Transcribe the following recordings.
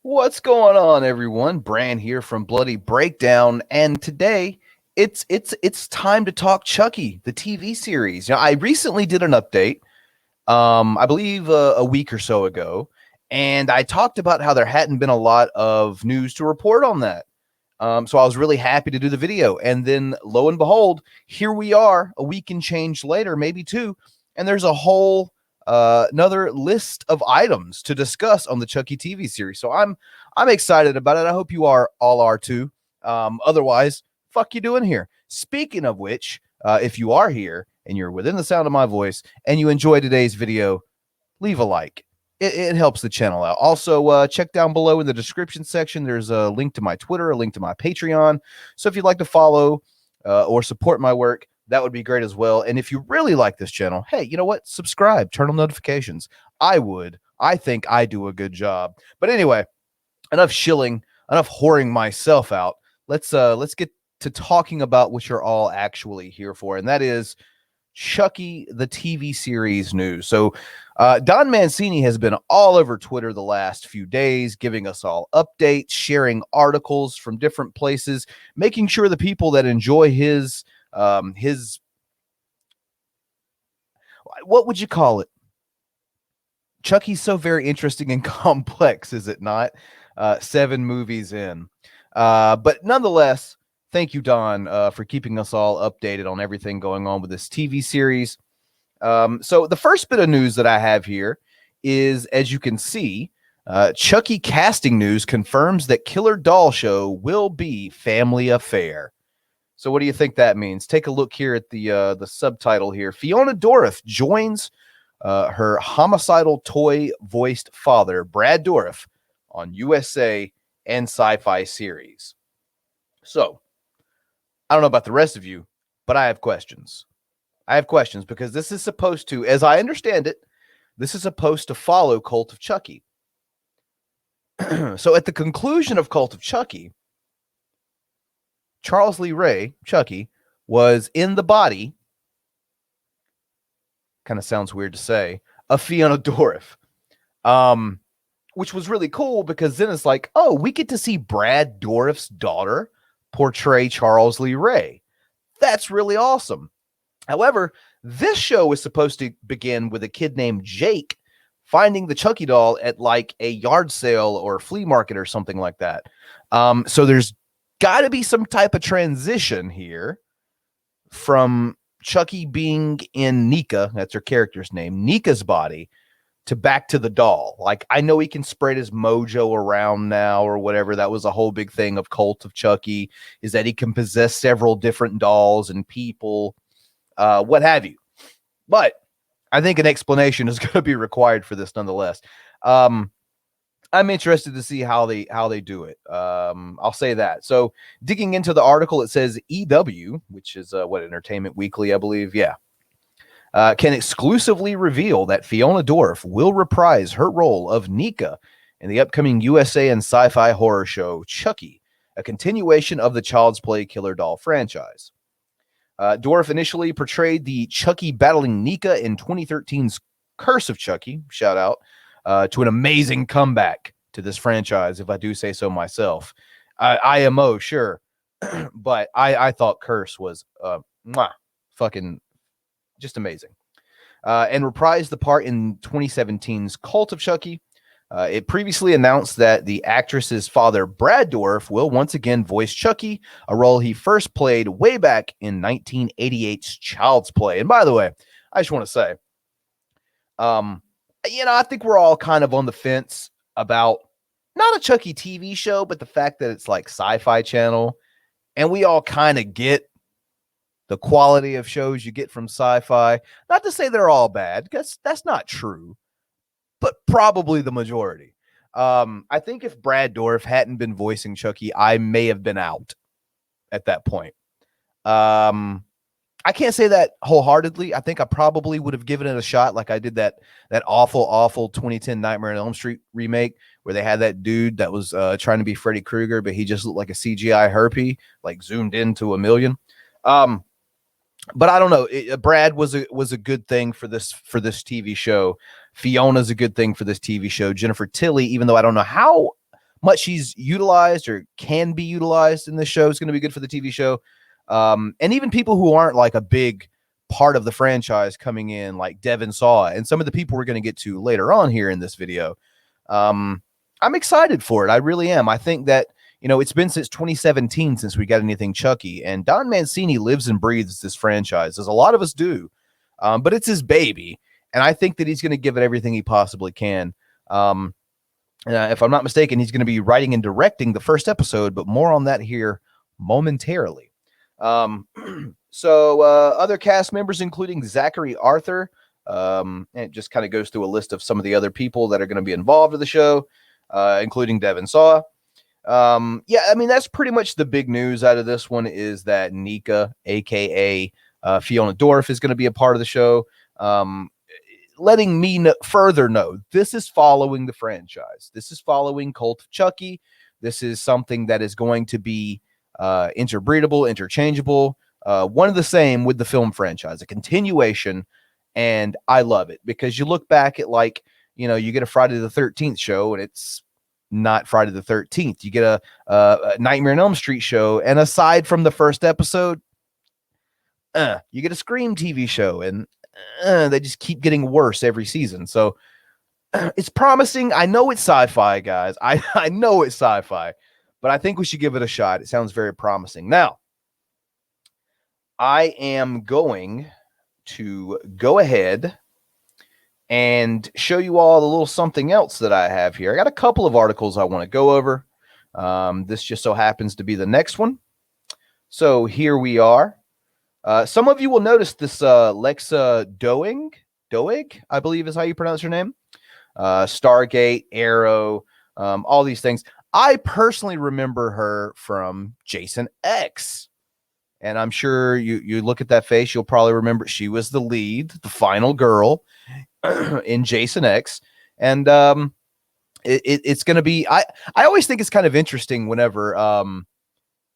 What's going on, everyone? Bran here from Bloody Breakdown, and today it's time to talk Chucky, the TV series. I recently did an update, I believe a week or so ago, and I talked about how there hadn't been a lot of news to report on that. So I was really happy to do the video, and then lo and behold, here we are, a week and change later, maybe two, and there's a whole another list of items to discuss on the Chucky TV series. So I'm excited about it. I hope you all are too. Otherwise, fuck you doing here. Speaking of which, if you are here and you're within the sound of my voice and you enjoy today's video, leave a like. It helps the channel out. Also, check down below in the description section. There's a link to my Twitter, a link to my Patreon. So if you'd like to follow or support my work, that would be great as well. And if you really like this channel, hey, you know what? Subscribe, turn on notifications. I think I do a good job. But anyway, enough shilling, enough whoring myself out. Let's get to talking about what you're all actually here for, and that is Chucky, the TV series news. So Don Mancini has been all over Twitter the last few days, giving us all updates, sharing articles from different places, making sure the people that enjoy his what would you call it? Chucky's so very interesting and complex, is it not? 7 movies in. But nonetheless, thank you, Don, for keeping us all updated on everything going on with this TV series. So the first bit of news that I have here is, as you can see, Chucky casting news confirms that Killer Doll Show will be family affair. So what do you think that means? Take a look here at the subtitle here. Fiona Dourif joins her homicidal toy-voiced father, Brad Dourif, on USA and Syfy series. So, I don't know about the rest of you, but I have questions. I have questions because this is supposed to, as I understand it, this is supposed to follow Cult of Chucky. So at the conclusion of Cult of Chucky, Charles Lee Ray, Chucky, was in the body, kind of sounds weird to say, of Fiona Dourif, which was really cool because then it's like, oh, we get to see Brad Dourif's daughter portray Charles Lee Ray. That's really awesome. However, this show is supposed to begin with a kid named Jake finding the Chucky doll at like a yard sale or flea market or something like that. So there's got to be some type of transition here from Chucky being in Nika, that's her character's name, Nika's body, to back to the doll. Like, I know he can spread his mojo around now or whatever. That was a whole big thing of Cult of Chucky, is that he can possess several different dolls and people, what have you. But I think an explanation is going to be required for this nonetheless. I'm interested to see how they do it. I'll say that. So digging into the article, it says EW, which is what, Entertainment Weekly, I believe. Yeah. Can exclusively reveal that Fiona Dourif will reprise her role of Nika in the upcoming USA and Syfy horror show Chucky, a continuation of the Child's Play Killer Doll franchise. Dourif initially portrayed the Chucky battling Nika in 2013's Curse of Chucky, shout out, to an amazing comeback to this franchise, if I do say so myself. IMO, sure, but I thought Curse was fucking just amazing. And reprised the part in 2017's Cult of Chucky. It previously announced that the actress's father, Brad Dourif, will once again voice Chucky, a role he first played way back in 1988's Child's Play. And by the way, I just want to say, I think we're all kind of on the fence about not a Chucky TV show, but the fact that it's like Syfy Channel, and we all kind of get the quality of shows you get from Syfy. Not to say they're all bad, because that's not true, but probably the majority. I think if Brad Dourif hadn't been voicing Chucky, I may have been out at that point. I can't say that wholeheartedly. I think I probably would have given it a shot, like I did that awful 2010 Nightmare on Elm Street remake where they had that dude that was trying to be Freddy Krueger, but he just looked like a CGI herpy, like zoomed into a million. But I don't know. Brad was a good thing for this TV show. Fiona's a good thing for this TV show. Jennifer Tilly, even though I don't know how much she's utilized or can be utilized in this show, is going to be good for the TV show. And even people who aren't like a big part of the franchise coming in, like Devin Saw and some of the people we're going to get to later on here in this video. I'm excited for it. I really am. I think that, it's been since 2017 since we got anything Chucky, and Don Mancini lives and breathes this franchise, as a lot of us do. But it's his baby, and I think that he's going to give it everything he possibly can. If I'm not mistaken, he's going to be writing and directing the first episode, but more on that here momentarily. So other cast members, including Zachary Arthur, and it just kind of goes through a list of some of the other people that are going to be involved in the show, including Devin Saw. Yeah, I mean, that's pretty much the big news out of this one, is that Nika, aka Fiona Dourif, is going to be a part of the show. Letting me further know, this is following the franchise. This is following Cult of Chucky. This is something that is going to be interbreedable, interchangeable, one of the same with the film franchise, a continuation. And I love it, because you look back at, like, you get a Friday the 13th show and it's not Friday the 13th. You get a Nightmare on Elm Street show, and aside from the first episode, you get a Scream TV show, and they just keep getting worse every season. So it's promising. I know it's sci-fi, guys. I know it's sci-fi, but I think we should give it a shot. It sounds very promising. Now, I am going to go ahead and show you all a little something else that I have here. I got a couple of articles I want to go over. This just so happens to be the next one. So here we are. Some of you will notice this Lexa Doig, I believe is how you pronounce her name. Stargate, Arrow, all these things. I personally remember her from Jason X. And I'm sure you look at that face, you'll probably remember she was the lead, the final girl in Jason X. And it's going to be, I always think it's kind of interesting whenever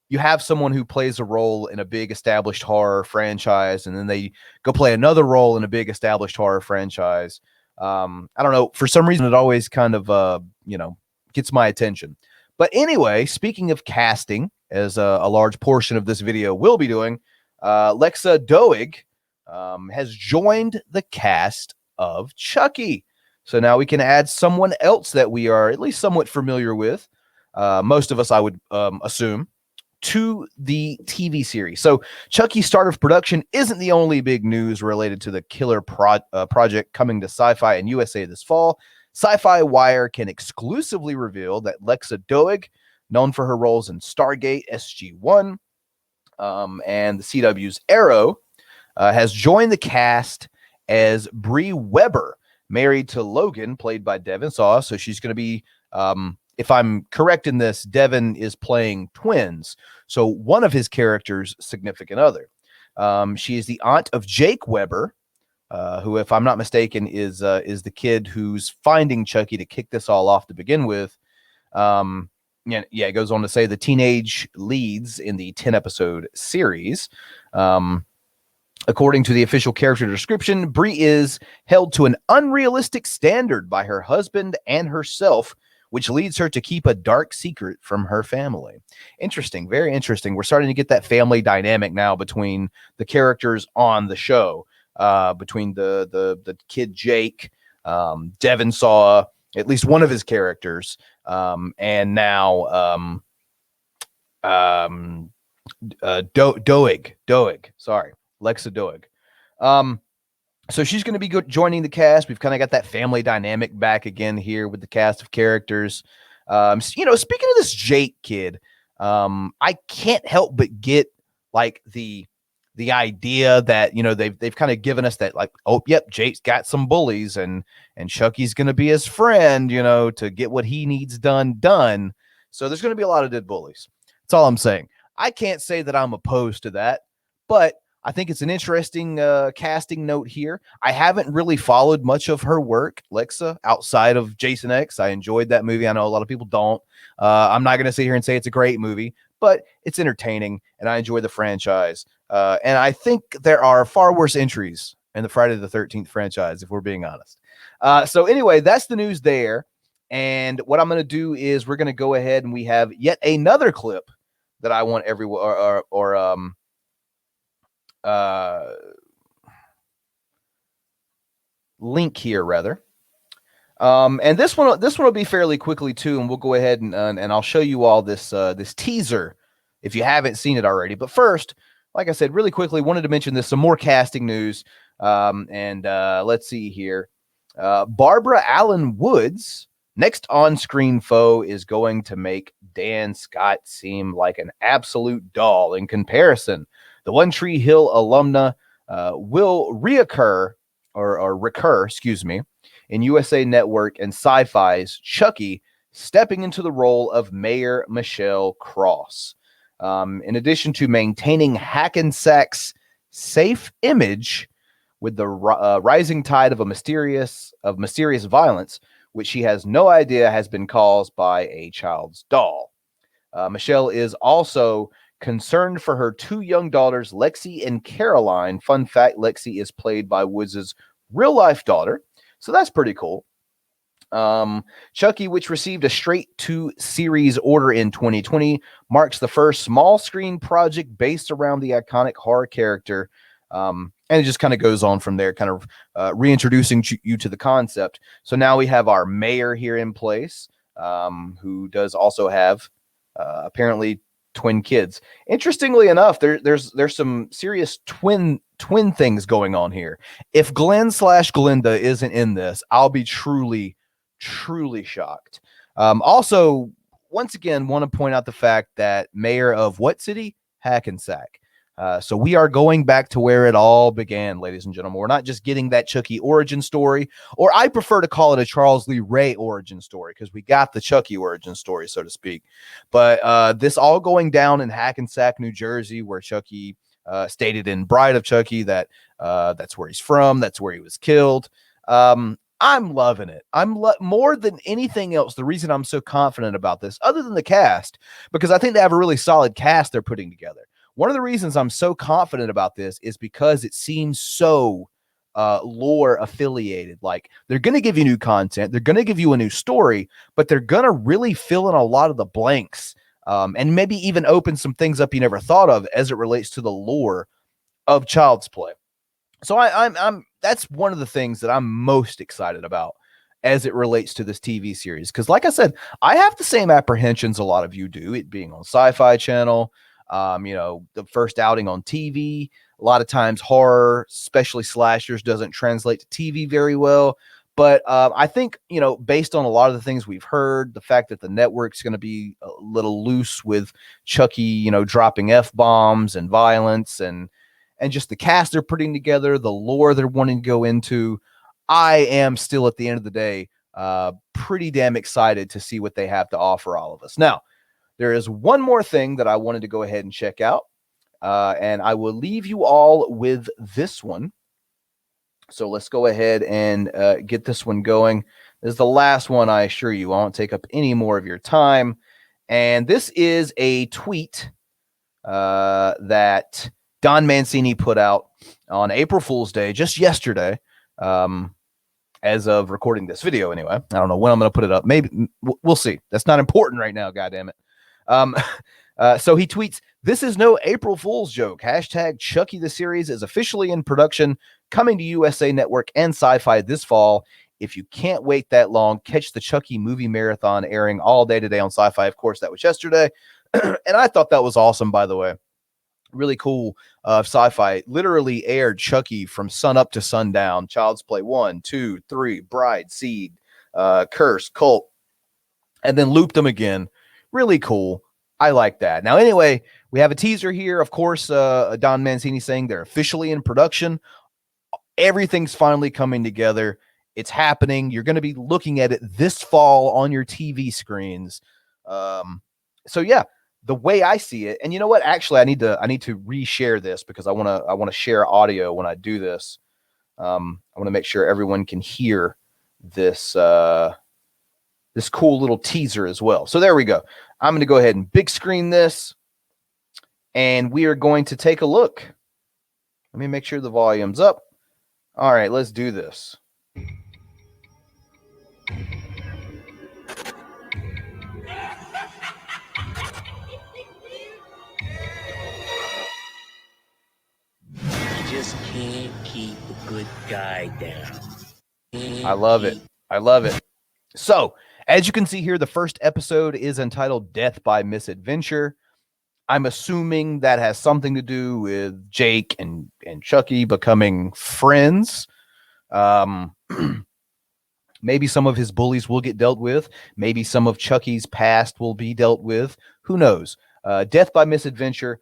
you have someone who plays a role in a big established horror franchise, and then they go play another role in a big established horror franchise. I don't know, for some reason it always kind of gets my attention. But anyway, speaking of casting, as a large portion of this video will be doing, Lexa Doig has joined the cast of Chucky. So now we can add someone else that we are at least somewhat familiar with, most of us, I would assume, to the TV series. So Chucky's start of production isn't the only big news related to the killer project coming to Syfy and USA this fall. Sci-Fi Wire can exclusively reveal that Lexa Doig, known for her roles in Stargate, SG-1, and the CW's Arrow, has joined the cast as Bree Weber, married to Logan, played by Devin Saw. So she's going to be, if I'm correct in this, Devin is playing twins. So one of his characters' significant other. She is the aunt of Jake Weber, who, if I'm not mistaken, is the kid who's finding Chucky to kick this all off to begin with. It goes on to say the teenage leads in the 10-episode series. According to the official character description, Bree is held to an unrealistic standard by her husband and herself, which leads her to keep a dark secret from her family. Interesting, very interesting. We're starting to get that family dynamic now between the characters on the show, between the kid Jake, Devin Saw, at least one of his characters, and now Doig. Sorry, Lexa Doig. So she's going to be joining the cast. We've kind of got that family dynamic back again here with the cast of characters. Speaking of this Jake kid, I can't help but get like the idea that, they've kind of given us that, like, oh, yep, Jake's got some bullies and Chucky's going to be his friend, to get what he needs done. So there's going to be a lot of dead bullies. That's all I'm saying. I can't say that I'm opposed to that, but I think it's an interesting casting note here. I haven't really followed much of her work, Lexa, outside of Jason X. I enjoyed that movie. I know a lot of people don't. I'm not going to sit here and say it's a great movie, but it's entertaining, and I enjoy the franchise. And I think there are far worse entries in the Friday the 13th franchise, if we're being honest. So anyway, that's the news there. And what I'm going to do is we're going to go ahead and we have yet another clip that I want everyone link here rather. And this one will be fairly quickly too, and we'll go ahead and I'll show you all this this teaser if you haven't seen it already. But first, like I said, really quickly, wanted to mention this some more casting news. Let's see here. Barbara Allen Woods' next on-screen foe is going to make Dan Scott seem like an absolute doll in comparison. The One Tree Hill alumna will recur, excuse me, in USA Network and Syfy's Chucky, stepping into the role of Mayor Michelle Cross. In addition to maintaining Hackensack's safe image with the rising tide of mysterious violence, which she has no idea has been caused by a child's doll. Michelle is also concerned for her two young daughters, Lexi and Caroline. Fun fact, Lexi is played by Woods' real-life daughter, so that's pretty cool. Chucky, which received a straight-to-series order in 2020, marks the first small-screen project based around the iconic horror character. And it just kind of goes on from there, kind of reintroducing you to the concept. So now we have our mayor here in place, who does also have apparently twin kids. Interestingly enough, there's some serious twin things going on here. If Glenn/Glinda isn't in this, I'll be truly shocked. Also, once again, want to point out the fact that mayor of what city? Hackensack. So we are going back to where it all began, ladies and gentlemen. We're not just getting that Chucky origin story, or I prefer to call it a Charles Lee Ray origin story, because we got the Chucky origin story, so to speak. But this all going down in Hackensack, New Jersey, where Chucky stated in Bride of Chucky that that's where he's from, that's where he was killed. I'm loving it. More than anything else, the reason I'm so confident about this, other than the cast, because I think they have a really solid cast they're putting together. One of the reasons I'm so confident about this is because it seems so lore affiliated. Like, they're going to give you new content, they're going to give you a new story, but they're going to really fill in a lot of the blanks, and maybe even open some things up you never thought of as it relates to the lore of Child's Play. So I'm that's one of the things that I'm most excited about as it relates to this TV series. Because like I said, I have the same apprehensions a lot of you do, it being on Syfy Channel, the first outing on TV. A lot of times horror, especially slashers, doesn't translate to TV very well. But I think, based on a lot of the things we've heard, the fact that the network's going to be a little loose with Chucky, dropping F-bombs and violence and just the cast they're putting together, the lore they're wanting to go into, I am still, at the end of the day, pretty damn excited to see what they have to offer all of us. Now, there is one more thing that I wanted to go ahead and check out, and I will leave you all with this one. So let's go ahead and get this one going. This is the last one, I assure you. I won't take up any more of your time. And this is a tweet that Don Mancini put out on April Fool's Day, just yesterday, as of recording this video anyway. I don't know when I'm going to put it up. Maybe we'll see. That's not important right now, goddammit. So he tweets, "This is no April Fool's joke. Hashtag Chucky the series is officially in production, coming to USA Network and Syfy this fall. If you can't wait that long, catch the Chucky movie marathon airing all day today on Syfy." Of course, that was yesterday. And I thought that was awesome, by the way. Really cool. Syfy literally aired Chucky from sun up to sundown. Child's Play 1, 2, 3, Bride, Seed, Curse, Cult, and then looped them again. Really cool. I like that. Now, anyway, we have a teaser here. Of course, Don Mancini saying they're officially in production. Everything's finally coming together. It's happening. You're going to be looking at it this fall on your TV screens. So, yeah. the way I see it, and you know what? Actually, I need to reshare this because I want to share audio when I do this. I want to make sure everyone can hear this this cool little teaser as well. So there we go. I'm going to go ahead and big screen this, and we are going to take a look. Let me make sure the volume's up. All right, let's do this. Just can't keep a good guy down. I love it. I love it. So, as you can see here, the first episode is entitled Death by Misadventure. I'm assuming that has something to do with Jake and Chucky becoming friends. Maybe some of his bullies will get dealt with. Maybe some of Chucky's past will be dealt with. Who knows? Death by Misadventure,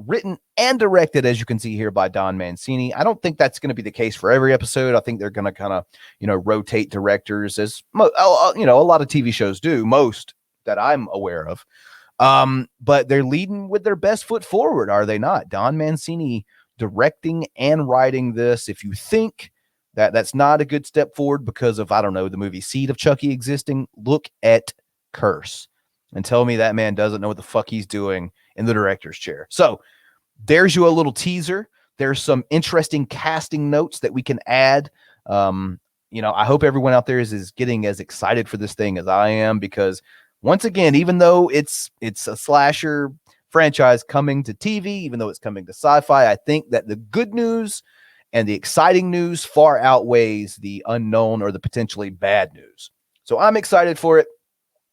written and directed, as you can see here, by Don Mancini. I don't think that's going to be the case for every episode. I think they're going to kind of, rotate directors, as a lot of TV shows do, most that I'm aware of. But they're leading with their best foot forward, are they not? Don Mancini directing and writing this. If you think that's not a good step forward because of, I don't know, the movie Seed of Chucky existing, look at Curse and tell me that man doesn't know what the fuck he's doing in the director's chair. So there's you a little teaser. There's some interesting casting notes that we can add. I hope everyone out there is getting as excited for this thing as I am, because once again, even though it's a slasher franchise coming to TV, even though it's coming to Syfy, I think that the good news and the exciting news far outweighs the unknown or the potentially bad news. So I'm excited for it.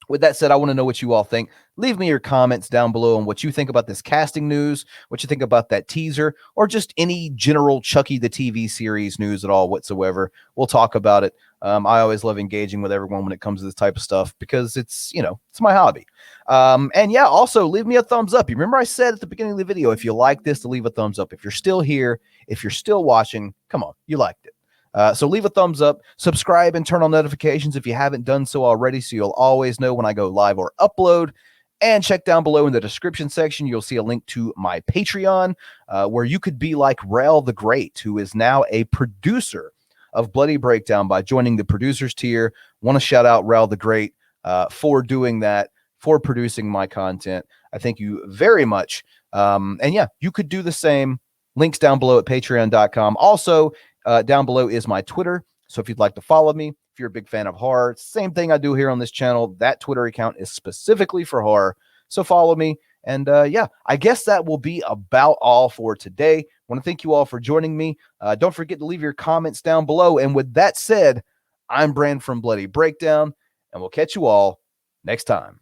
With that said, I want to know what you all think. Leave me your comments down below on what you think about this casting news, what you think about that teaser, or just any general Chucky the TV series news at all whatsoever. We'll talk about it. I always love engaging with everyone when it comes to this type of stuff because it's my hobby. And yeah, also leave me a thumbs up. You remember I said at the beginning of the video, if you like this, to leave a thumbs up. If you're still here, if you're still watching, come on, you liked it. So leave a thumbs up, subscribe, and turn on notifications if you haven't done so already, so you'll always know when I go live or upload. And check down below in the description section. You'll see a link to my Patreon, where you could be like Rel the Great, who is now a producer of Bloody Breakdown by joining the producers tier. Want to shout out Rel the Great for doing that, for producing my content. I thank you very much. And yeah, you could do the same. Links down below at patreon.com. Also, down below is my Twitter. So if you'd like to follow me, if you're a big fan of horror, same thing I do here on this channel. That Twitter account is specifically for horror. So follow me. And yeah, I guess that will be about all for today. I want to thank you all for joining me. Don't forget to leave your comments down below. And with that said, I'm Brand from Bloody Breakdown, and we'll catch you all next time.